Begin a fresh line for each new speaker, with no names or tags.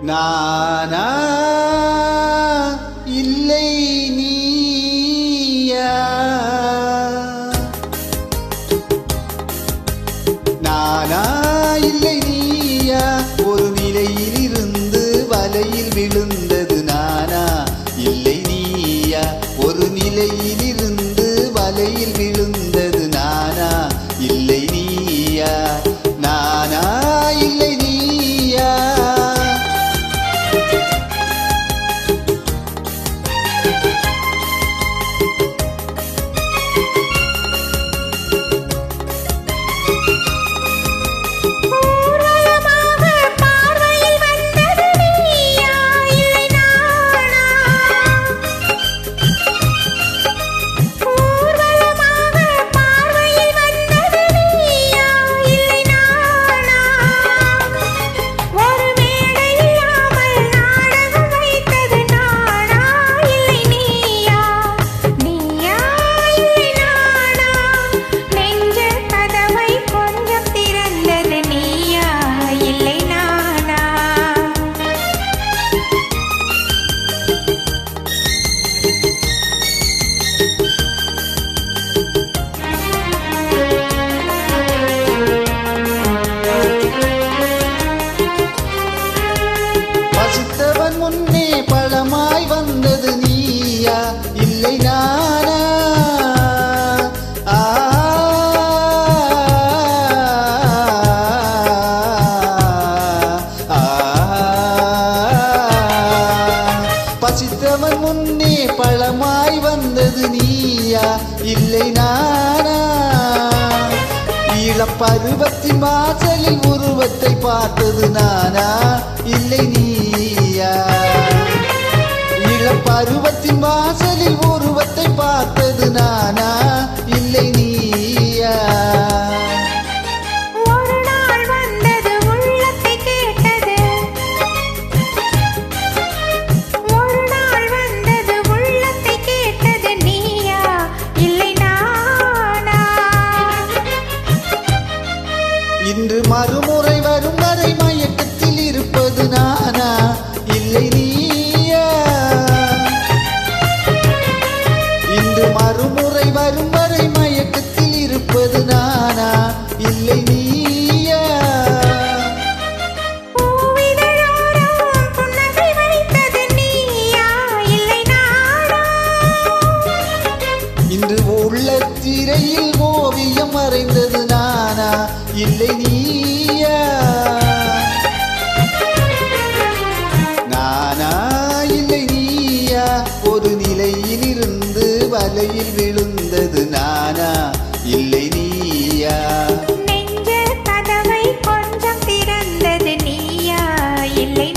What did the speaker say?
நானா இல்லை நீயா? நானா இல்லை நீயா? ஒரு நிலையில் இருந்து வலையில் விழுந்தது நானா இல்லை நீயா? ஒரு நிலையில் இருந்து வலையில் விழுந்தது நானா இல்லை நீயா? நானா இல்லை நீயா? முன்னே பழமாய் வந்தது நீயா இல்லை நானா? பசித்தவன் முன்னே பழமாய் வந்தது நீயா இல்லை நானா? இளப்பருவத்தின் வாசலில் உருவத்தை பார்த்தது நானா இல்லை நீயா? இளப்பருவத்தின் வாசலில் உருவத்தை பார்த்தது நானா இல்லை நீயா?
ஒரு நாள் வந்தது உள்ளத்தை கேட்டது, ஒரு நாள் வந்தது உள்ளத்தை கேட்டது நீயா இல்லை நானா?
இன்று மறுமுறை வரும் வரை மயக்கத்தில் இருப்பது நானா இல்லை நீயா? இன்று மறுமுறை வரும் வரை மயக்கத்தில் இருப்பது நானா இல்லை நீயா?
பூவிதழோரம் புன்னகை வைத்தது நீயா இல்லை நானா?
இன்று உள்ள திரையில் ஓவியம் வரைந்தது நானா இல்லை நீயா? நானா இல்லை நீயா? ஒரு நிலையில் இருந்து வலையில் விழுந்தது நானா இல்லை நீயா?
நெஞ்ச கதவை கொஞ்சம் திறந்தது நீயா இல்லை